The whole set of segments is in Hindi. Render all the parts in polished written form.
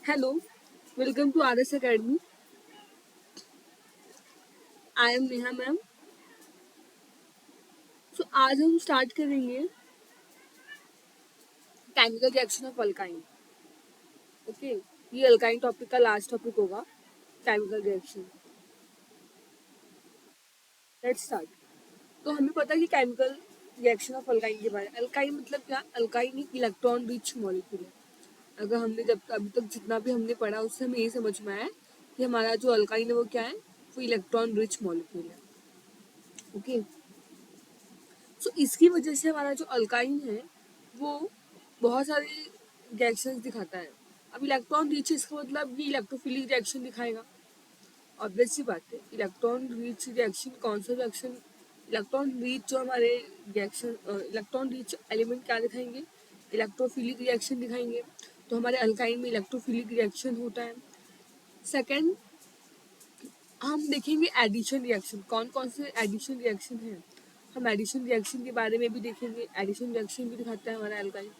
Hello, welcome to R S academy. I am Neha ma'am. So आज हम स्टार्ट करेंगे chemical reaction of alkyne. Okay, ये अल्काइन टॉपिक का लास्ट टॉपिक होगा, केमिकल रिएक्शन। Let's start. तो हमें पता है कि केमिकल रिएक्शन ऑफ अल्काइन के बारे में, अल्काइन मतलब क्या? अल्काइन एक इलेक्ट्रॉन रिच मॉलिक्यूल है। अगर हमने जब अभी तक जितना भी हमने पढ़ा उससे हमें ये समझ में आया है कि हमारा जो अल्काइन है वो क्या है, वो इलेक्ट्रॉन रिच मॉलिक्यूल है। ओके, सो इसकी वजह से हमारा जो अल्काइन है वो बहुत सारे रिएक्शंस दिखाता है। अब इलेक्ट्रॉन रिच इसका मतलब ये इलेक्ट्रोफिलिक रिएक्शन दिखाएगा। ऑब्वियस सी बात है, इलेक्ट्रॉन रिच रिएक्शन कौन सा रिएक्शन? इलेक्ट्रॉन रिच जो हमारे रिएक्शन, इलेक्ट्रॉन रिच एलिमेंट क्या दिखाएंगे? इलेक्ट्रोफिलिक रिएक्शन दिखाएंगे। तो हमारे अल्काइन में इलेक्ट्रोफिलिक रिएक्शन होता है। सेकेंड, हम देखेंगे एडिशन रिएक्शन, कौन कौन से एडिशन रिएक्शन है। हम एडिशन रिएक्शन के बारे में भी देखेंगे, एडिशन रिएक्शन भी दिखाता है हमारा एल्काइन।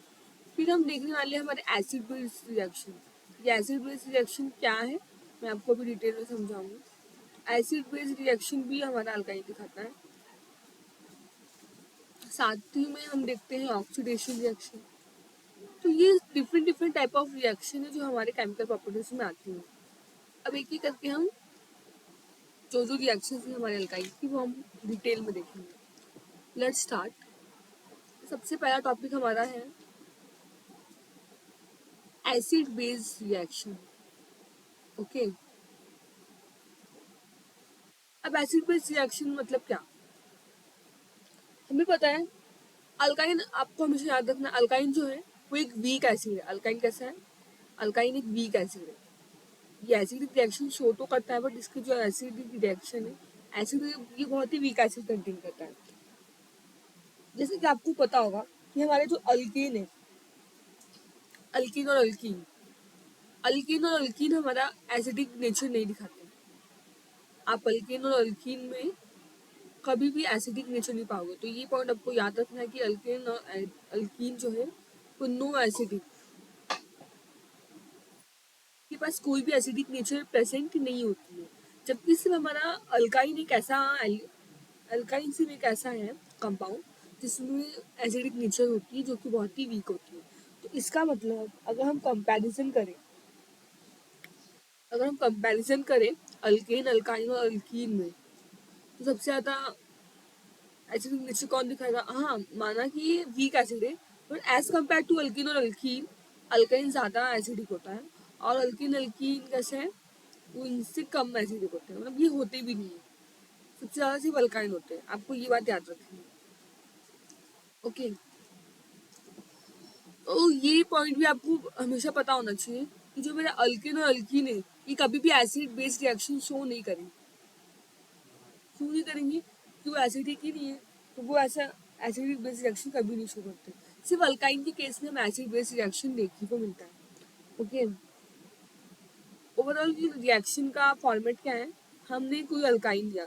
फिर हम देखने वाले हैं हमारे एसिड बेस रिएक्शन। ये एसिड बेस रिएक्शन क्या है मैं आपको भी डिटेल में समझाऊंगी। एसिड बेस रिएक्शन भी हमारा अल्काइन दिखाता है। साथ ही में हम देखते हैं ऑक्सीडेशन रिएक्शन। तो ये different different type of reaction है जो हमारे केमिकल प्रॉपर्टीज में आती हैं। अब एक एक करके हम जो जो रिएक्शन है हमारे अल्काइन की वो हम डिटेल में देखेंगे। Let's start. सबसे पहला टॉपिक हमारा है एसिड बेस रिएक्शन। ओके, अब एसिड बेस रिएक्शन मतलब क्या? हमें पता है अल्काइन, आपको हमेशा याद रखना, अल्काइन जो है वो एक वीक एसिड है। अल्काइन कैसा है? अल्काइन एक वीक एसिड है। ये एसिडिक रिएक्शन शो तो करता है बट इसकी जो एसिडिक रिएक्शन है, एसिड, ये बहुत ही वीक एसिड कंटेन करता है। जैसे कि आपको पता होगा कि हमारे जो अल्केन है, अल्किन और अल्कीन, अल्किन और अल्कीन हमारा एसिडिक नेचर नहीं दिखाते। आप अल्केन और अल्कीन में कभी भी एसिडिक नेचर नहीं पाओगे। तो ये पॉइंट आपको याद रखना है कि अल्केन और अल्कीन जो है वो नो एसिडिक, के पास कोई भी एसिडिक नेचर प्रेजेंट नहीं होती है। जबकि सिर्फ हमारा अल्काइन एक ऐसा, अल्काइन सिर्फ एक ऐसा है कंपाउंड जिसमें एसिडिक नेचर होती है जो कि बहुत ही वीक होती है। तो इसका मतलब अगर हम कंपैरिजन करें, अगर हम कंपैरिजन करें अल्केन, अल्काइन और अल्कीन में, तो सबसे ज़्यादा एसिडिक नेचर कौन दिखाएगा? हाँ, माना कि ये वीक एसिड है but as compare to alkane और अल्कीन, अल्काइन ज़्यादा एसिडिक होता है और अल्किन अल्कीन कैसे है, वो इनसे कम एसिडिक होते हैं, मतलब ये होते भी नहीं है। सबसे ज़्यादा सिर्फ अल्काइन होते हैं, आपको ये बात याद रखनी है। ओके, तो ये पॉइंट भी आपको हमेशा पता होना चाहिए कि जो मेरा अल्किन और अल्कीन है ये कभी भी एसिड बेस्ड रिएक्शन शो नहीं करेंगे। क्यों नहीं करेंगे? क्योंकि वो एसिडिक ही नहीं है, तो वो ऐसा एसिडिक बेस्ड रिएक्शन कभी नहीं शो करते। सिर्फ अल्काइन के केस में हम एसिड बेस्ड रिएक्शन देखने को मिलता है। ओके, ओवरऑल रिएक्शन का फॉर्मेट क्या है? हमने कोई अल्काइन लिया,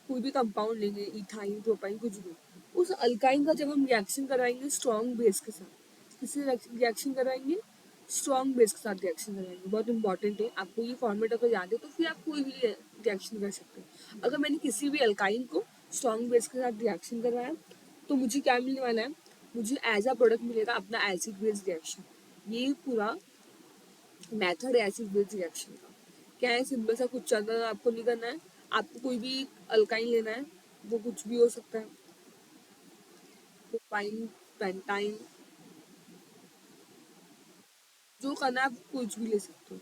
कोई भी कंपाउंड लेंगे, इथाइन, प्रोपाइन, कुछ भी, उस अल्काइन का जब हम रिएक्शन कराएंगे स्ट्रॉन्ग बेस के साथ, किससे रिएक्शन कराएंगे? स्ट्रॉन्ग बेस के साथ रिएक्शन कराएंगे। बहुत इंपॉर्टेंट है, आपको ये फॉर्मेट अगर याद है तो फिर आप कोई भी रिएक्शन कर सकते हैं। अगर मैंने किसी भी अल्काइन को स्ट्रॉन्ग बेस के साथ रिएक्शन करवाया तो मुझे क्या मिलने वाला है? मुझे एज अ प्रोडक्ट मिलेगा अपना एसिड बेस रिएक्शन। ये पूरा मेथड है एसिड बेस रिएक्शन का। क्या है? सिंपल सा, कुछ ज़्यादा आपको नहीं करना है। आपको कोई भी अल्काइन लेना है, वो कुछ भी हो सकता है, प्रोपाइन, पेंटाइन, जो करना है आप कुछ भी ले सकते हो।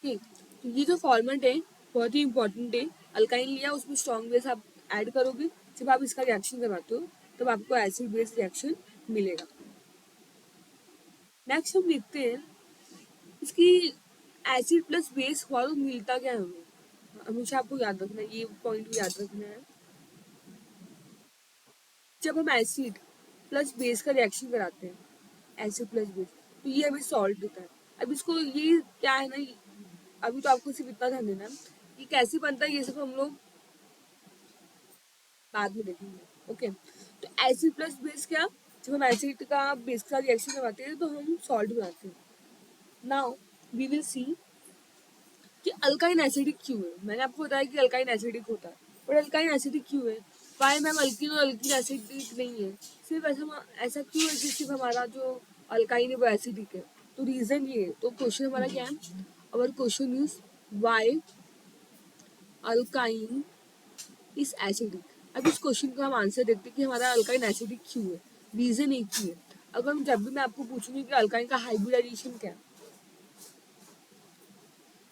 ठीक, तो ये जो फॉर्मेट है बहुत ही इंपॉर्टेंट है। अल्काइन लिया, उसमें स्ट्रॉन्ग बेस आप ऐड करोगे, जब आप इसका रिएक्शन करवाते हो तब आपको एसिड बेस रिएक्शन मिलेगा। नेक्स्ट हम देखते हैं इसकी एसिड प्लस बेस हुआ तो मिलता क्या है हमें। हमेशा आपको याद रखना है, ये पॉइंट भी याद रखना है। जब हम एसिड प्लस बेस का रिएक्शन कराते हैं, एसिड प्लस बेस, तो ये हमें सॉल्ट देता है। अब इसको ये क्या है ना, अभी तो आपको सिर्फ इतना ध्यान देना है कि कैसे बनता है, ये सब हम लोग बाद में देखेंगे। ओके, तो एसिड प्लस बेस क्या? जब हम एसिड का बेस के साथ रिएक्शन करवाते हैं तो हम सॉल्ट बनाते हैं. नाउ वी विल सी कि अल्काइन एसिडिक क्यों है. मैंने आपको बताया कि अल्काइन एसिडिक होता है, पर अल्काइन एसिडिक क्यों है? वाई मैम अल्किन और अल्किन एसिडिक नहीं है? सिर्फ ऐसा क्यों है कि सिर्फ हमारा जो अल्काइन है वो एसिडिक है? तो रीजन ये है. तो क्वेश्चन हमारा क्या है? Our question is why alkyne is acidic. अब इस क्वेश्चन का हम आंसर देखते हैं कि हमारा अल्काइन एसिडिक क्यों है. रीजन एक ही है. अगर जब भी मैं आपको पूछूंगी कि अल्काइन का हाइब्रिडाइजेशन क्या है,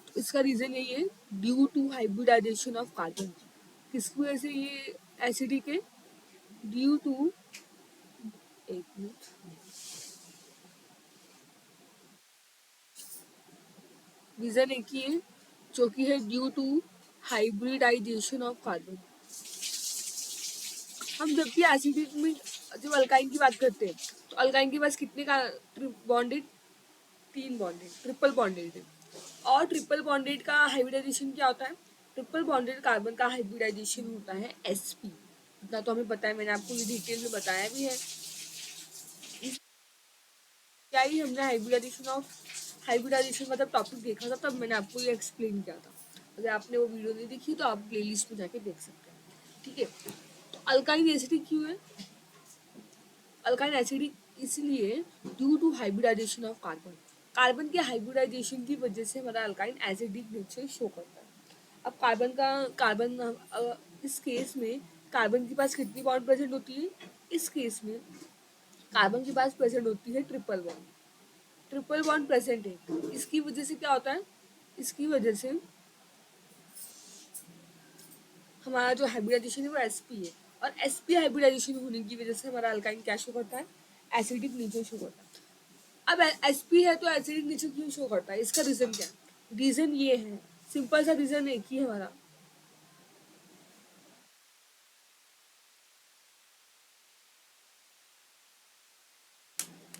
तो इसका रीजन यही है, due to hybridization of carbon. किसकी वजह से ये एसिडिक है? ड्यू टू, एक मिनट, रीजन एक ही है जो कि है due to hybridization of carbon. हम जब भी एसिडिक में जब अल्काइन की बात करते हैं तो अल्काइन के पास कितने का बॉन्डेड? 3 बॉन्डेड, ट्रिपल बॉन्डेड है. और ट्रिपल बॉन्डेड का हाइब्रिडाइजेशन क्या होता है? ट्रिपल बॉन्डेड कार्बन का हाइब्रिडाइजेशन होता है sp. इतना तो हमें पता है, मैंने आपको ये डिटेल में बताया भी है. क्या ही हमने हाइब्रिडाइजेशन मतलब टॉपिक देखा था, तब मैंने आपको ये एक्सप्लेन किया था. अगर आपने वो वीडियो नहीं देखी तो आप प्लेलिस्ट में जाके देख सकते हैं. ठीक है. तो अल्काइन एसिडिक क्यों है? अल्काइन एसिडिक इसलिए due to hybridization of carbon. Carbon के हाइब्रिडाइजेशन की वजह से हमारा अल्काइन एसिडिक नेचर शो करता है. अब इस केस में कार्बन के पास कितनी बॉन्ड प्रेजेंट होती है? इस केस में कार्बन के पास प्रेजेंट होती है triple bond. Triple bond present है. इसकी वजह से क्या होता है? इसकी वजह से हमारा जो हाइब्रिडाइजेशन है वो sp है. और sp हाइब्रिडाइजेशन होने की वजह से हमारा अल्काइन क्या शो करता है? एसिडिक नेचर शो करता है. अब sp है तो एसिडिक नेचर क्यों शो करता है? इसका रीजन क्या है? रीजन ये है, सिंपल सा रीजन एक ही है हमारा.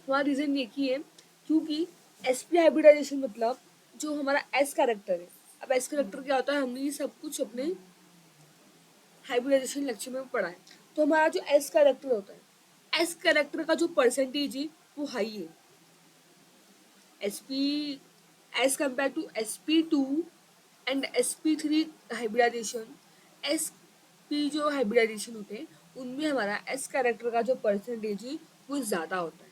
हमारा रीजन एक ही है, क्योंकि sp हाइब्रिडाइजेशन मतलब जो हमारा s कैरेक्टर है. अब s कैरेक्टर क्या होता है? हमने ये सब कुछ अपने हाइब्रिडाइजेशन लेक्चर में पढ़ा है. तो हमारा जो एस कैरेक्टर होता है, एस कैरेक्टर का जो परसेंटेज है वो हाई है. S P as compare to sp2 and sp3 hybridization, S P जो हाइब्रिडाइजेशन होते हैं उनमें हमारा एस कैरेक्टर का जो परसेंटेज है वो ज़्यादा होता है.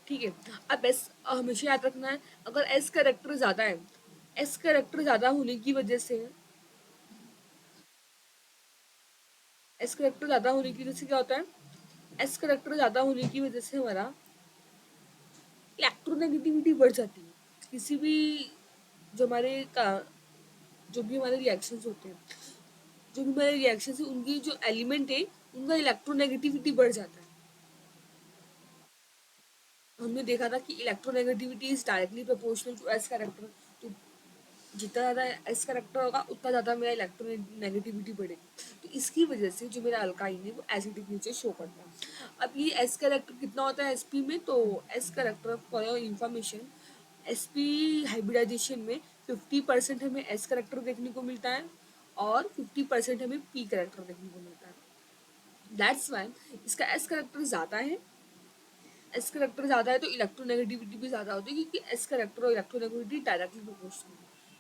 ठीक है. अब एस हमेशा याद रखना है, अगर एस कैरेक्टर ज़्यादा है, एस कैरेक्टर ज़्यादा होने की वजह से एस करेक्टर ज़्यादा होने की वजह से क्या होता है? एस करेक्टर ज़्यादा होने की वजह से हमारा इलेक्ट्रोनेगेटिविटी बढ़ जाती है. किसी भी जो हमारे का जो भी हमारे रिएक्शंस होते हैं, जो भी हमारे रिएक्शंस है उनकी जो एलिमेंट है उनका इलेक्ट्रोनेगेटिविटी बढ़ जाता है. हमने देखा था कि electronegativity is directly proportional to S character. तो जितना ज़्यादा एस करेक्टर होगा उतना ज़्यादा मेरा इलेक्ट्रोनेगेटिविटी बढ़ेगी. तो इसकी वजह से जो मेरा अल्काइन है वो एसिडिक नेचर शो करता है. अब ये एस करेक्टर कितना होता है एसपी में? तो S character for your information, S P hybridization में 50% हमें एस करेक्टर देखने को मिलता है और 50% हमें पी करेक्टर देखने को मिलता है. दैट्स वाई इसका एस करेक्टर ज़्यादा है. एस करेक्टर ज़्यादा है तो इलेक्ट्रोनेगेटिविटी भी ज़्यादा होती है, क्योंकि एस करेक्टर और इलेक्ट्रोनेगेटिविटी डायरेक्टली प्रोपोर्शनल है.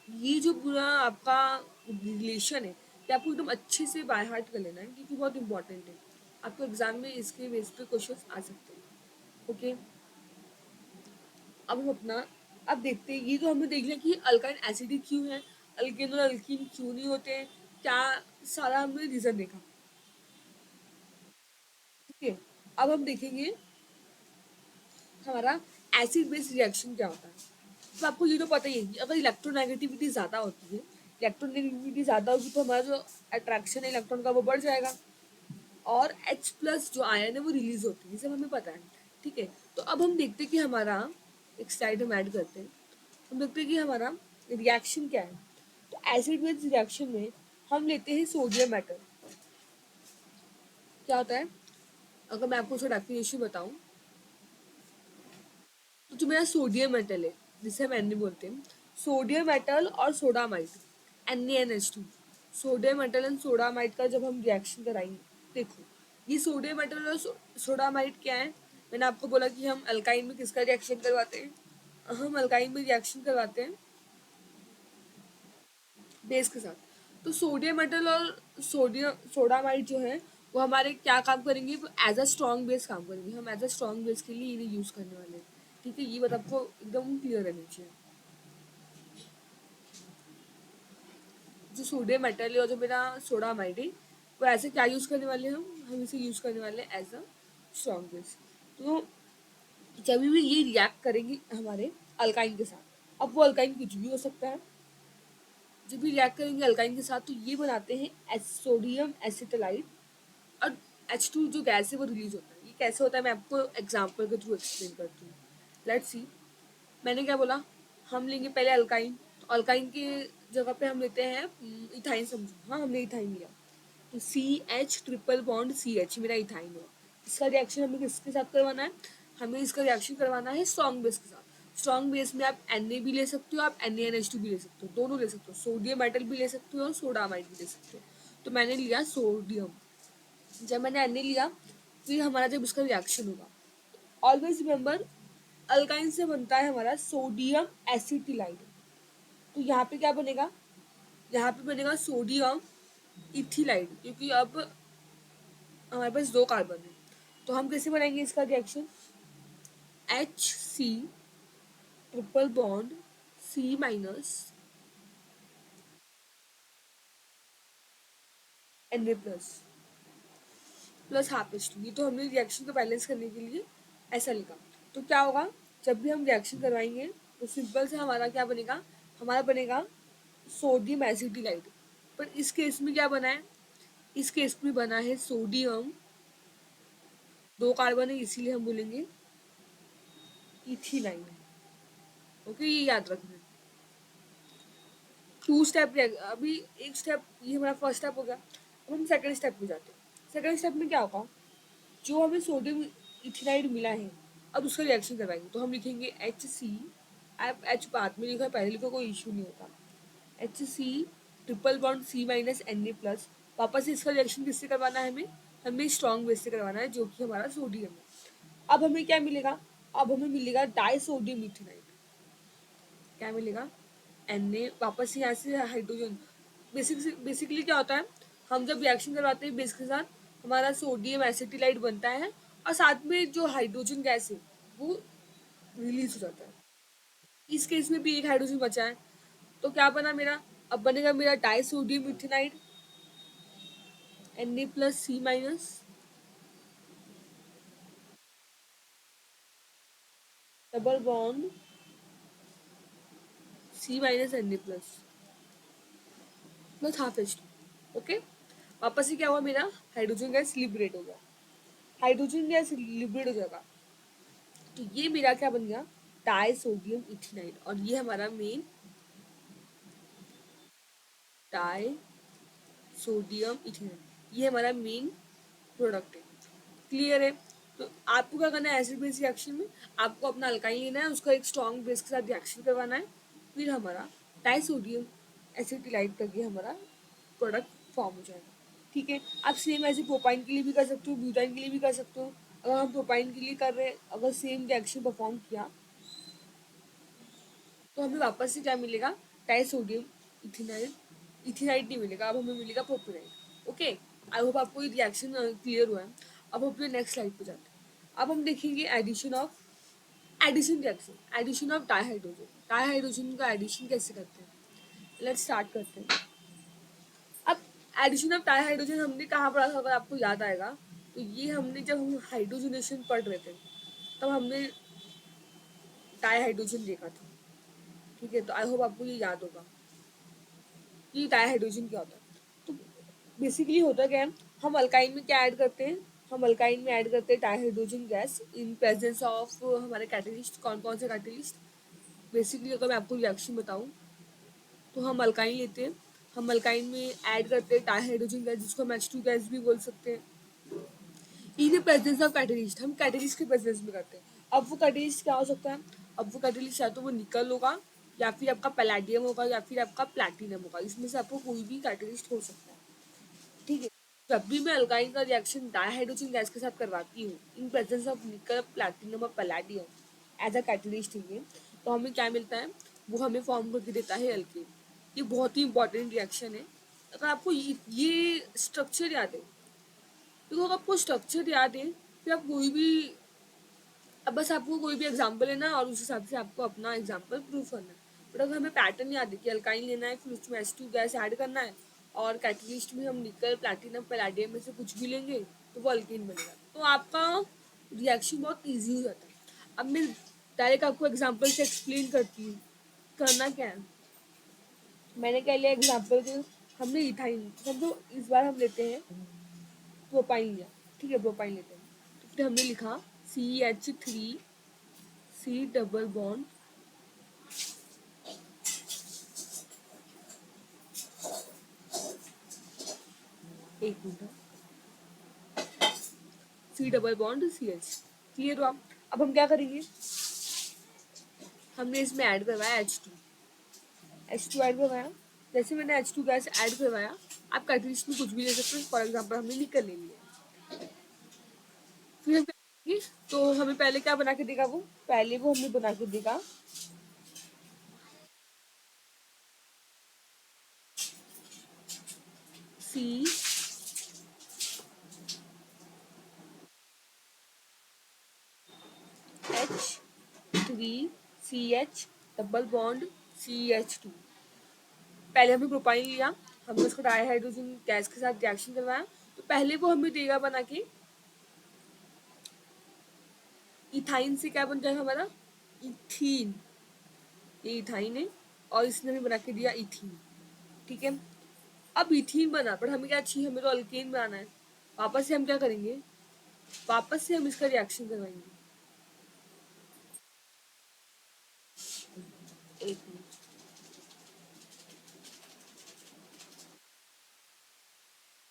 ये जो पूरा आपका रिलेशन है ये आपको एकदम अच्छे से बाय हार्ट कर लेना है, क्योंकि बहुत इंपॉर्टेंट है. आपको एग्जाम में इसके बेस पे क्वेश्चन आ सकते हैं. ओके. अब हम अपना अब देखते हैं, ये तो हमने देख लिया कि अल्काइन एसिडिक क्यों है, अल्केन और अल्कीन क्यों नहीं होते हैं, क्या सारा हमने रीजन देखा. ठीक है. अब हम देखेंगे हमारा एसिड बेस रिएक्शन क्या होता है. तो आपको ये तो पता ही है कि अगर इलेक्ट्रोनेगेटिविटी ज़्यादा होती है, इलेक्ट्रोनेगेटिविटी ज़्यादा होगी तो हमारा जो अट्रैक्शन है इलेक्ट्रॉन का वो बढ़ जाएगा और H प्लस जो आयन है वो रिलीज होती है. ये सब हमें पता है. ठीक है. तो अब हम देखते हैं कि हमारा एक स्लाइड हम ऐड करते हैं. हम देखते हैं कि हमारा रिएक्शन क्या है. तो एसिड बेस रिएक्शन में हम लेते हैं सोडियम मेटल. क्या होता है? अगर मैं आपको उसका डेफिनेशन बताऊं तो जो मेरा सोडियम मेटल है जिसे हम एन बोलते हैं, सोडियम मेटल और sodamide, NaNH2, sodium metal and sodamide का जब हम रिएक्शन कराएंगे, देखो ये सोडियम मेटल और सोडामाइड क्या है? मैंने आपको बोला कि हम अल्काइन में किसका रिएक्शन करवाते हैं, हम अल्काइन में रिएक्शन करवाते हैं बेस के साथ। तो सोडियम मेटल और सोडियम सोडामाइड जो है वो हमारे क्या काम करेंगे, वो एज अ स्ट्रॉन्ग बेस काम करेंगे। हम एज अ स्ट्रॉन्ग बेस के लिए इन्हें यूज करने वाले हैं। ठीक है, ये बात आपको एकदम क्लियर रहनी चाहिए। जो सोडियम मेटल है और जो मेरा सोडामाइड है वो ऐसे क्या यूज करने वाले हैं, हम इसे यूज करने वाले हैं एज अ स्ट्रॉन्ग बेस। तो जब भी ये रिएक्ट करेंगे हमारे अल्काइन के साथ, अब वो अल्काइन कुछ भी हो सकता है, जब भी रिएक्ट करेंगे अल्काइन के साथ तो ये बनाते हैं सोडियम एसिटाइड और H2 जो गैस है वो रिलीज होता है। ये कैसे होता है मैं आपको एग्जांपल के थ्रू एक्सप्लेन करती हूँ। लेट्स सी, मैंने क्या बोला, हम लेंगे पहले अल्काइन। तो अल्काइन के जगह पे हम लेते हैं इथाइन, समझो। हाँ, हमने इथाइन लिया तो CH ट्रिपल बॉन्ड CH मेरा इथाइन हुआ। इसका रिएक्शन हमें किसके साथ करवाना है, हमें इसका रिएक्शन करवाना है स्ट्रॉन्ग बेस के साथ। स्ट्रॉन्ग बेस में आप Na भी ले सकते हो, आप NaNH2 भी ले सकते हो, दोनों ले सकते हो। सोडियम मेटल भी ले सकते हो और सोडामाइड भी ले सकते हो। तो मैंने लिया सोडियम। जब मैंने Na लिया फिर हमारा जब इसका रिएक्शन होगा, ऑलवेज रिमेंबर अल्काइन से बनता है हमारा सोडियम एसिटिलाइड। तो यहाँ पे क्या बनेगा, यहाँ पे बनेगा सोडियम इथिलाइड, क्योंकि अब हमारे पास दो कार्बन है। तो हम कैसे बनाएंगे इसका reaction, H C triple bond C- Na plus half H2। ये तो हमने रिएक्शन को बैलेंस करने के लिए ऐसा लिखा। तो क्या होगा, जब भी हम रिएक्शन करवाएंगे तो सिंपल से हमारा क्या बनेगा, हमारा बनेगा सोडियम एसिटिलाइड। पर इस केस में क्या बना है, इस केस में बना है सोडियम, दो कार्बन है इसीलिए हम बोलेंगे इथिलाइड। ओके, ये याद रखना। टू स्टेप अभी एक स्टेप, ये हमारा फर्स्ट स्टेप हो गया। अब हम सेकंड स्टेप पे जाते हैं। सेकंड स्टेप में क्या होगा, जो हमें सोडियम इथिनाइड मिला है अब उसका रिएक्शन करवाएंगे। तो हम लिखेंगे HC, आप H बाद में लिखा पहले लिखो, कोई इशू नहीं होता। HC triple bond C- Na plus, वापस से इसका रिएक्शन किससे करवाना है, हमें हमें स्ट्रॉन्ग बेस से करवाना है जो कि हमारा सोडियम है। अब हमें क्या मिलेगा, अब हमें मिलेगा डाई सोडियम इथिनाइड। क्या मिलेगा, Na, वापस यहाँ से हाइड्रोजन। बेसिकली क्या होता है, हम जब रिएक्शन करवाते हैं बेस के साथ हमारा सोडियम एसिटिलाइड बनता है और साथ में जो हाइड्रोजन गैस है वो रिलीज हो जाता है। इस केस में भी एक हाइड्रोजन बचा है। तो क्या बना मेरा, अब बनेगा मेरा di sodium ethanide Na+C- double bond C- Na plus half H2। Okay, वापस से क्या हुआ, मेरा हाइड्रोजन गैस लिबरेट हो गया। हाइड्रोजन गैस लिबरेट हो जाएगा तो ये मेरा क्या बन गया, डाई सोडियम इथेनाइड। और ये हमारा मेन डाई सोडियम इथेनाइड, ये हमारा मेन प्रोडक्ट है। क्लियर है। तो आपको क्या करना है, एसिड बेस रिएक्शन में आपको अपना अल्काइन लेना है, उसका एक स्ट्रॉन्ग बेस के साथ रिएक्शन करवाना है, फिर हमारा डाइसोडियम एसिटिलाइड करके हमारा प्रोडक्ट फॉर्म हो जाएगा। ठीक है, आप सेम ऐसे प्रोपाइन के लिए भी कर सकते हो, ब्यूटाइन के लिए भी कर सकते हो। अगर हम प्रोपाइन के लिए कर रहे हैं, अगर सेम रिएक्शन परफॉर्म किया तो हमें वापस से क्या मिलेगा, डाइसोडियम इथिनाइड। इथिनाइड नहीं मिलेगा, अब हमें मिलेगा प्रोपेनाइड। ओके, आई होप आपको ये रिएक्शन क्लियर हुआ है। अब हम अपने नेक्स्ट स्लाइड पे जाते हैं। अब हम देखेंगे addition reaction, addition of dihydrogen. Dihydrogen का एडिशन कैसे करते हैं, लेट्स स्टार्ट करते हैं। अब एडिशन ऑफ डाइहाइड्रोजन हमने कहाँ पढ़ा था, अगर आपको याद आएगा तो ये हमने जब हम हाइड्रोजनेशन पढ़ रहे थे तब हमने डाइहाइड्रोजन देखा था। ठीक है, तो आई होप आपको ये याद होगा कि डाइहाइड्रोजन क्या होता है। तो बेसिकली होता क्या है, हम अल्काइन में क्या ऐड करते हैं, हम अल्काइन में ऐड करते हैं dihydrogen gas in presence of हमारे कैटलिस्ट। कौन कौन से कैटलिस्ट, बेसिकली अगर मैं आपको रिएक्शन बताऊं तो हम अल्काइन लेते हैं, हम अल्काइन में ऐड करते हैं डाइहाइड्रोजन गैस जिसको हम H2 गैस भी बोल सकते हैं, इन प्रेजेंस ऑफ कैटलिस्ट। हम कैटलिस्ट के प्रेजेंस में करते हैं। अब वो कैटलिस्ट क्या हो सकता है, अब वो कैटलिस्ट या तो वो निकल होगा या फिर आपका पैलेडियम होगा या फिर आपका प्लैटिनम होगा, इसमें से आपको कोई भी कैटलिस्ट हो सकता है। ठीक है, जब भी मैं अल्काइन का रिएक्शन डायहाइड्रोजन गैस के साथ करवाती हूँ इन प्रेजेंस ऑफ निकल प्लैटिनम और पैलेडियम एज अ कैटलिस्ट के, तो हमें क्या मिलता है, वो हमें फॉर्म करके देता है अल्केन। ये बहुत ही इंपॉर्टेंट रिएक्शन है। अगर आपको ये स्ट्रक्चर याद है, तो अगर आपको स्ट्रक्चर याद है फिर आप कोई भी, अब बस आपको कोई भी एग्जाम्पल लेना है और उस हिसाब से आपको अपना एग्जाम्पल प्रूव करना है। बट अगर हमें पैटर्न याद है कि अल्काइन लेना है, फिर उसमें H2 गैस ऐड करना है और कैटलिस्ट में हम निकल प्लैटिनम पैलेडियम में से कुछ भी लेंगे तो वो अल्केन बनेगा, तो आपका रिएक्शन बहुत ईजी हो जाता है। अब मैं डायरेक्ट आपको एग्जाम्पल से एक्सप्लेन करती हूँ करना क्या है। मैंने क्या लिया एग्जाम्पल के, हमने इथाइन, समझो इस बार हम लेते हैं प्रोपाइन लिया, ठीक है, प्रोपाइन लेते हैं, तो फिर हमने लिखा CH3 C डबल बॉन्ड, एक minute, C double bond CH, clear हुआ। अब हम क्या करेंगे, हमने इसमें ऐड करवाया H2 ऐड करवाया, जैसे मैंने H2 गैस ऐड करवाया, आप कैटलिस्ट में कुछ भी ले सकते हो, फॉर एग्जाम्पल हमने निकल ले लिया। फिर हम क्या करेंगे, तो हमें पहले क्या बना के देगा, वो पहले वो हमें बना के देगा C H3CH double bond CH2। पहले हमने प्रोपाइन लिया, हमने उसको डाइहाइड्रोजन गैस के साथ रिएक्शन करवाया, तो पहले वो हमें देगा बना के इथाइन से क्या बन जाएगा हमारा इथीन, ये इथाइन है और इसने हमें बना के दिया इथीन, ठीक है। अब इथीन बना पर हमें क्या चाहिए, हमें तो अल्केन बनाना है। वापस से हम क्या करेंगे, वापस से हम इसका रिएक्शन करवाएंगे, एक मिनट,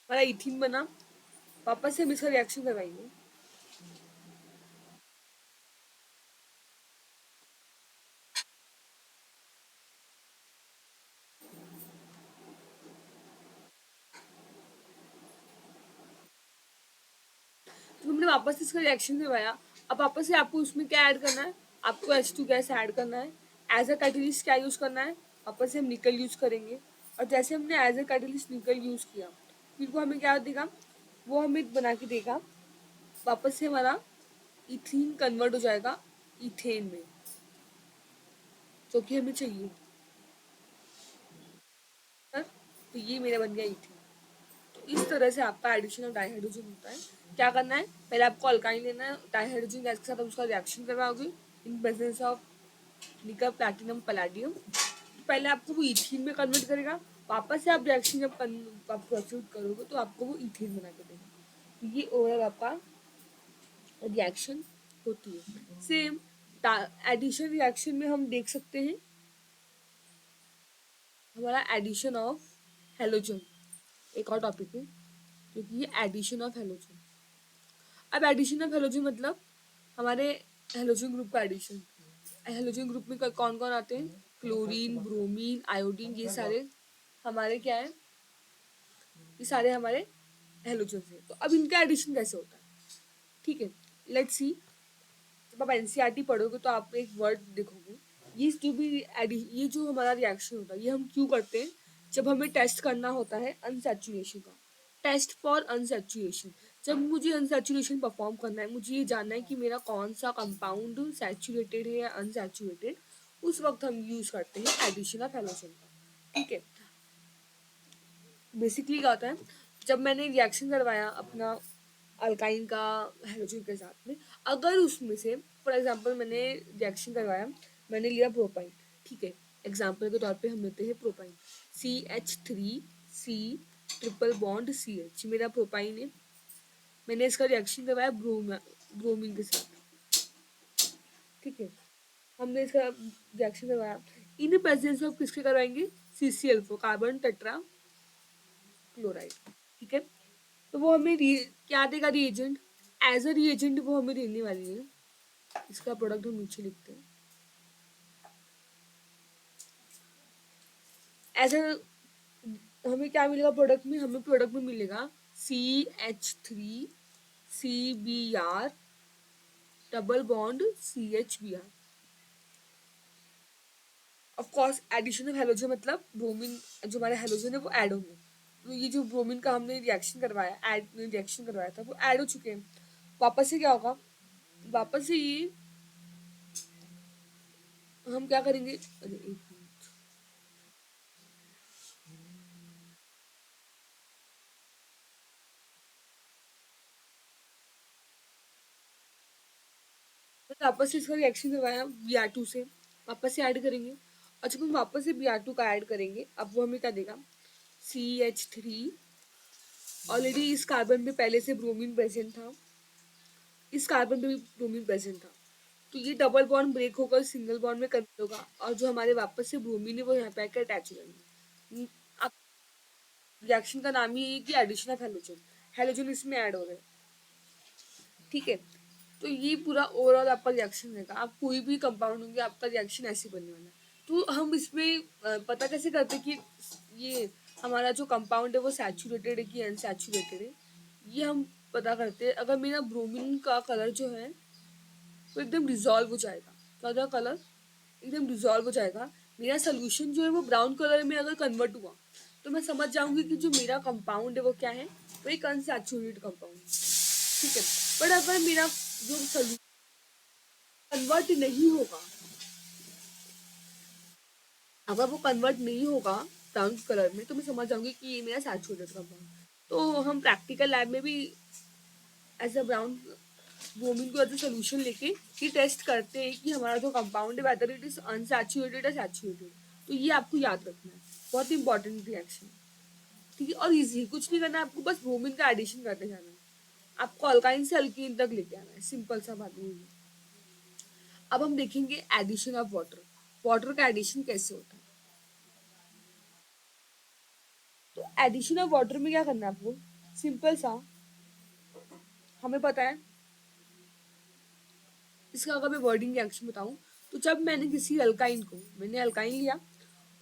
हमारा इथीन बना, वापस से हम इसका रिएक्शन करवाएंगे, तो हमने वापस से इसका रिएक्शन करवाया। अब वापस से आपको उसमें क्या ऐड करना है, आपको H2 गैस ऐड करना है, एज अ कैटलिस्ट क्या यूज करना है, वापस से हम निकल यूज करेंगे। और जैसे हमने एज अ कैटलिस्ट निकल यूज किया, फिर वो हमें क्या देगा, वो हमें बना के देगा, वापस से हमारा इथीन कन्वर्ट हो जाएगा इथेन में, जो कि हमें चाहिए, तो ये मेरा बन गया इथेन। तो इस तरह से आपका एडिशन ऑफ डाइहाइड्रोजन होता है। क्या करना है, पहले आपको अल्काइन लेना है, डाइहाइड्रोजन गैस के साथ उसका रिएक्शन करवाओगे इन प्रेजेंस ऑफ निकल प्लैटिनम पैलेडियम, तो पहले आपको वो इथीन में कन्वर्ट करेगा, वापस से आप रिएक्शन जब आप प्रोसीड करोगे तो आपको वो इथीन बना के देगा। तो ये ओवरऑल आपका रिएक्शन होती है। सेम एडिशन रिएक्शन में हम देख सकते हैं हमारा एडिशन ऑफ हेलोजन, एक और टॉपिक है क्योंकि ये एडिशन ऑफ हेलोजन। अब एडिशन ऑफ हेलोजन मतलब हमारे हेलोजन ग्रुप का एडिशन। हेलोजन ग्रुप में कौन कौन आते हैं, क्लोरीन, ब्रोमीन, आयोडीन, ये सारे हमारे क्या है, ये सारे हमारे हेलोजन है। तो अब इनका एडिशन कैसे होता है, ठीक है, लेट्स सी। जब आप एनसीईआरटी पढ़ोगे तो आप एक वर्ड देखोगे, ये जो हमारा रिएक्शन होता है ये हम क्यों करते हैं, जब हमें टेस्ट करना होता है अनसैचुरेशन का, टेस्ट फॉर अनसैचुरेशन। जब मुझे अनसैचुरेशन परफॉर्म करना है, मुझे ये जानना है कि मेरा कौन सा कंपाउंड सैचुरेटेड है या अनसैचुरेटेड, उस वक्त हम यूज करते हैं एडिशन ऑफ हेलोजन का, ठीक है। बेसिकली क्या होता है, जब मैंने रिएक्शन करवाया अपना अल्काइन का हेलोजन के साथ में, अगर उसमें से फॉर एग्जांपल मैंने रिएक्शन करवाया, मैंने लिया प्रोपाइन, ठीक है, एग्जांपल के तौर पे हम लेते हैं propyne, CH3C triple bond CH, मेरा प्रोपाइन है, मैंने इसका रिएक्शन करवाया ब्रोमीन के साथ, ठीक है, हमने इसका रिएक्शन करवाया, इन प्रेजेंस ऑफ किसके करवाएंगे, CCl4 कार्बन टेट्रा क्लोराइड, ठीक है। तो वो हमें क्या देगा रिएजेंट, एज अ रिएजेंट वो हमें देने वाली है, इसका प्रोडक्ट हम नीचे लिखते हैं, एज अ हमें क्या मिलेगा प्रोडक्ट में, हमें प्रोडक्ट में मिलेगा CH3CBr double bond CHBr। Of course addition of halogen मतलब ब्रोमीन, जो हमारे हेलोजन है वो ऐड होंगे। तो ये जो ब्रोमीन का हमने रिएक्शन करवाया था वो ऐड हो चुके हैं। वापस से क्या होगा, वापस से ये हम क्या करेंगे, अरे एक मिनट, तो वापस से इसका रिएक्शन करवाया Br2 से, वापस से ऐड करेंगे। और जब हम वापस से Br2 का ऐड करेंगे, अब वो हमें क्या देगा, CH3। ऑलरेडी इस कार्बन में पहले से ब्रोमीन प्रेजेंट था, इस कार्बन में भी ब्रोमीन प्रेजेंट था, तो ये डबल बॉन्ड ब्रेक होकर सिंगल बॉन्ड में कन्वर्ट होगा, और जो हमारे वापस से ब्रोमीन है वो यहाँ पे आकर अटैच हो जाएंगे। अब रिएक्शन का नाम ही है कि एडिशन ऑफ हेलोजन, हेलोजन इसमें ऐड हो रहे हैं, ठीक है। तो ये पूरा ओवरऑल आपका रिएक्शन रहेगा। आप कोई भी कंपाउंड होंगे आपका रिएक्शन ऐसे बनने वाला है। तो हम इसमें पता कैसे करते हैं कि ये हमारा जो कंपाउंड है वो सैचुरेटेड है कि अनसैचुरेटेड है, ये हम पता करते हैं। अगर मेरा ब्रोमीन का कलर जो है वो एकदम डिजॉल्व हो जाएगा, क्या होगा कलर, एकदम डिजॉल्व हो जाएगा, मेरा सोल्यूशन जो है वो ब्राउन कलर में अगर कन्वर्ट हुआ, तो मैं समझ जाऊंगी कि जो मेरा कंपाउंड है वो क्या है, वो एक अनसैचुरेटेड कंपाउंड, ठीक है। बट अगर मेरा जो सोल्यूशन कन्वर्ट नहीं होगा, अगर वो कन्वर्ट नहीं होगा ब्राउन कलर में, तो मैं समझ जाऊंगी कि ये मेरा सैचुरेटेड कंपाउंड। तो हम प्रैक्टिकल लैब में भी एज अ ब्राउन ब्रोमीन को एज अ सोल्यूशन लेके ये टेस्ट करते हैं कि हमारा जो कंपाउंड है वेदर इट इज अनसैचुरेटेड या सैचुरेटेड। तो ये आपको याद रखना है, बहुत इंपॉर्टेंट रिएक्शन, ठीक है। और इजी, कुछ नहीं करना है आपको, बस ब्रोमीन का एडिशन करते जाना है, आपको अल्काइन से अल्कीन तक लेके आना है, सिंपल सा बात नहीं है। अब हम देखेंगे एडिशन ऑफ वाटर, वाटर का एडिशन कैसे होता है। तो एडिशन ऑफ वाटर में क्या करना है आपको, सिंपल सा, हमें पता है इसका अगर मैं वर्डिंग रिएक्शन बताऊं, तो जब मैंने किसी अल्काइन को, मैंने अल्काइन लिया,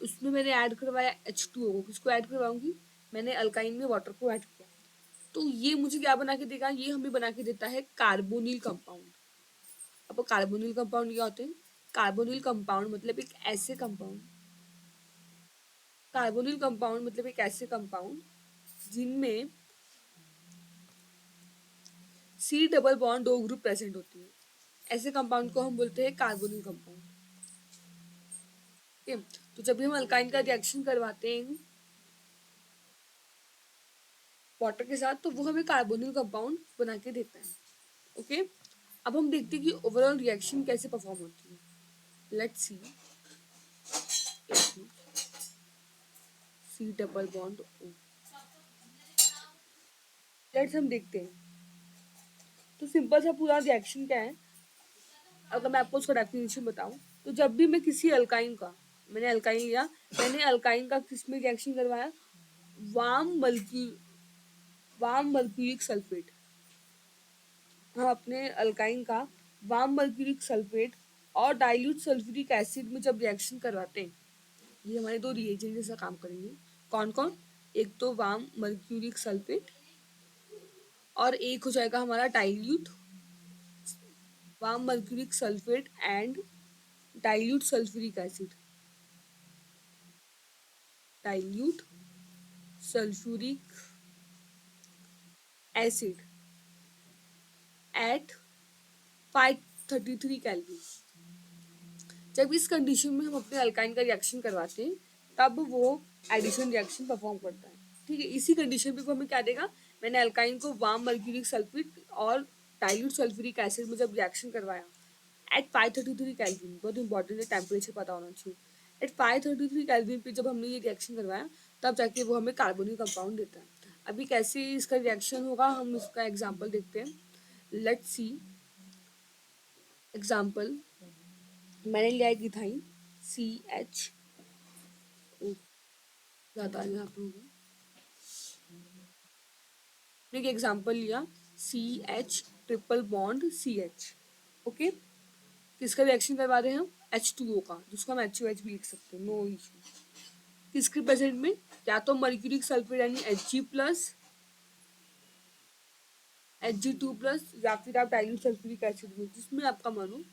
उसमें मैंने ऐड करवाया H2O को, किसको ऐड करवाऊंगी, मैंने अल्काइन में वाटर को ऐड किया, तो ये मुझे क्या बना के देगा, ये हमें बना के देता है कार्बोनिल कंपाउंड। अब कार्बोनिल कंपाउंड क्या होते हैं, कार्बोनिल कंपाउंड मतलब एक ऐसे कंपाउंड, कार्बोनिल कंपाउंड मतलब एक ऐसे कंपाउंड जिनमें C डबल बॉन्ड दो ग्रुप प्रेजेंट होती है, ऐसे कंपाउंड को हम बोलते हैं कार्बोनिल कंपाउंड, ठीक है। तो जब भी हम अल्काइन का रिएक्शन करवाते हैं वाटर के साथ, तो वो हमें कार्बोनिल कंपाउंड बना के देता है, ओके। अब हम देखते हैं कि ओवरऑल रिएक्शन कैसे परफॉर्म होती है। Let's see, C double bond O, let's हम देखते हैं। तो सिंपल सा पूरा रिएक्शन क्या है, अगर मैं आपको उसका डेफिनेशन बताऊं, तो जब भी मैं किसी अल्काइन का, मैंने अल्काइन लिया, मैंने अल्काइन का किस में रिएक्शन करवाया, वार्म मल्क्यू वार्म मर्क्यूरिक सल्फेट, हम अपने अल्काइन का वार्म मर्क्यूरिक सल्फेट और डाइल्यूट सल्फ्यूरिक एसिड में जब रिएक्शन करवाते हैं, ये हमारे दो रिएजेंट जैसा काम करेंगे। कौन कौन, एक तो वार्म मर्क्यूरिक सल्फेट और एक हो जाएगा हमारा dilute warm mercuric sulphate and dilute sulphuric acid, dilute sulphuric acid at 533 kelvin. जब इस कंडीशन में हम अपने अल्काइन का रिएक्शन करवाते हैं, तब वो एडिशन रिएक्शन परफॉर्म करता है, ठीक है। इसी कंडीशन पे वो हमें क्या देगा, मैंने अल्काइन को वार्म मर्क्यूरिक सल्फेट और डाइल्यूट सल्फ्यूरिक एसिड में जब रिएक्शन करवाया एट 533 केल्विन, बहुत इंपॉर्टेंट है, टेम्परेचर पता होना चाहिए। एट 533 केल्विन पे जब हमने ये रिएक्शन करवाया, तब जाके वो हमें कार्बोनिक कंपाउंड देता है। अभी कैसे इसका रिएक्शन होगा, हम इसका एग्जाम्पल देखते हैं। लेट्स सी एग्जाम्पल, मैंने लिया है इथाइन CH, ज़्यादा यहाँ पे होगा, एक एग्जाम्पल लिया CH triple bond CH, okay. किसका रिएक्शन करवा रहे हैं हम, H2O का, जिसको हम HOH भी लिख सकते हैं, नो इशू। किसके प्रेजेंट में, या तो मर्क्यूरिक सल्फेट यानी Hg प्लस Hg2+ या फिर आप डाइल्यूट सल्फ्यूरिक एसिड में, जिसमें आपका मन हो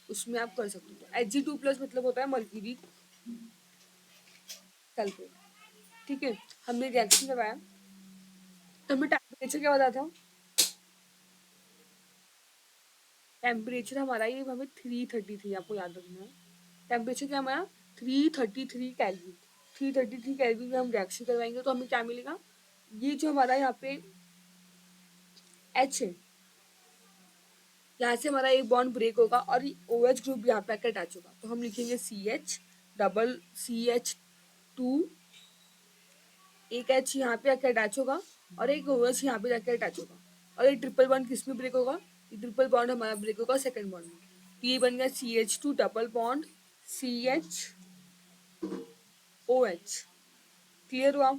उसमें आप कर सकते हो। तो Hg2+ मतलब होता है मर्क्यूरी सल्फेट। ठीक है, हमने रिएक्शन करवाया, तो हमें टेम्परेचर क्या बताया था? टेम्परेचर हमारा ये हमें 333 आपको याद रखना है। टेम्परेचर क्या हमारा 333 केल्विन। 333 केल्विन में हम रिएक्शन करवाएंगे तो हमें क्या मिलेगा? ये जो हमारा यहाँ पे एच है, यहाँ से हमारा एक बॉन्ड ब्रेक होगा और ओ एच ग्रुप यहाँ पे आकर अटैच होगा, तो हम लिखेंगे CH, CH2, एक एच यहाँ पे आकर अटैच होगा और एक ओ एच यहाँ पे जाकर अटैच होगा। और ये ट्रिपल बॉन्ड किस में ब्रेक होगा? ये ट्रिपल बॉन्ड हमारा ब्रेक होगा सेकंड बॉन्ड में। तो ये बन गया CH2 double bond CHOH। Clear हुआ?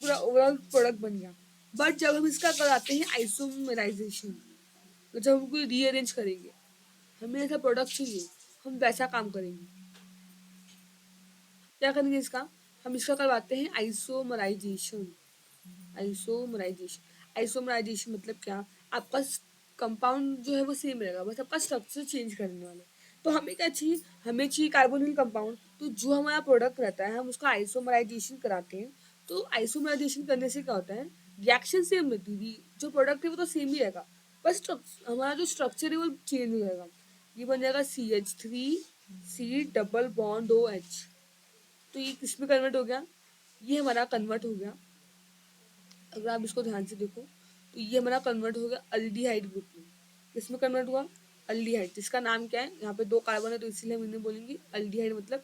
पूरा ओवरऑल प्रोडक्ट बन गया। बट जब हम इसका कराते हैं आइसोमराइजेशन, तो जब हम कोई रीअरेंज करेंगे, हमें ऐसा प्रोडक्ट चाहिए, हम वैसा काम करेंगे। क्या करेंगे इसका? हम इसका करवाते हैं आइसोमराइजेशन। आइसोमराइजेशन आइसोमराइजेशन मतलब क्या? आपका कंपाउंड जो है वो सेम रहेगा, बस आपका स्ट्रक्चर चेंज करने वाला है। तो हमें क्या चाहिए? हमें चाहिए कार्बोनिल कंपाउंड। तो जो हमारा प्रोडक्ट रहता है हम उसका आइसोमराइजेशन कराते हैं। तो आइसोमराइजेशन करने से क्या होता है? रिएक्शन सेम रहती है, जो प्रोडक्ट है वो तो सेम ही रहेगा, बस हमारा जो स्ट्रक्चर है वो चेंज हो जाएगा। ये बन जाएगा CH3C डबल बॉन्ड OH। तो ये किस में कन्वर्ट हो गया? ये हमारा कन्वर्ट हो गया, अगर आप इसको ध्यान से देखो तो ये हमारा कन्वर्ट हो गया अल्डिहाइड ग्रुप में। किसमें कन्वर्ट हुआ? अल्डिहाइड, जिसका नाम क्या है? यहाँ पे 2 कार्बन है तो इसीलिए हम इन्हें बोलेंगे अल्डिहाइड, मतलब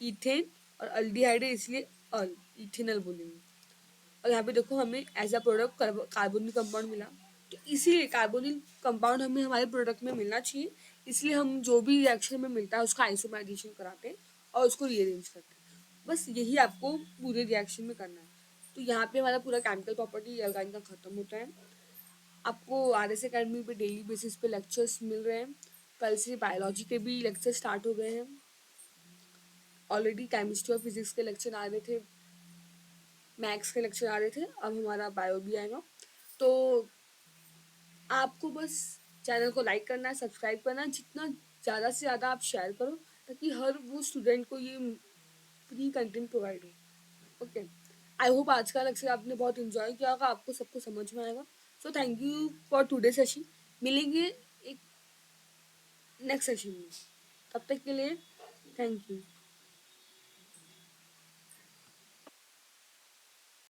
इथेन, और अल्डिहाइड है इसलिए इथेनल बोलेंगे। और यहाँ पे देखो हमें as a product carbonyl compound मिला, तो इसीलिए कार्बोनिल कंपाउंड हमें हमारे प्रोडक्ट में मिलना चाहिए, इसलिए हम जो भी रिएक्शन में मिलता है उसका आइसोमराइजेशन कराते हैं और उसको रीअरेंज करते हैं। बस यही आपको पूरे रिएक्शन में करना है। तो यहाँ पे हमारा पूरा केमिकल प्रॉपर्टी अल्काइन का खत्म होता है। आपको RS अकेडमी पे डेली बेसिस पे लेक्चर्स मिल रहे हैं। कल से बायोलॉजी के भी लेक्चर स्टार्ट हो गए हैं। ऑलरेडी केमिस्ट्री और फिजिक्स के लेक्चर आ रहे थे, मैथ्स के लेक्चर आ रहे थे, अब हमारा बायो भी आएगा। तो आपको बस चैनल को लाइक करना है, सब्सक्राइब करना है, जितना ज़्यादा से ज़्यादा आप शेयर करो ताकि हर वो स्टूडेंट को ये फ्री कंटेंट प्रोवाइड हो। ओके, आई होप आज का लेक्चर आपने बहुत इन्जॉय किया होगा, आपको सबको समझ में आएगा। So thank you for today session. मिलेंगे एक नेक्स्ट सेशन में, तब तक के लिए थैंक यू।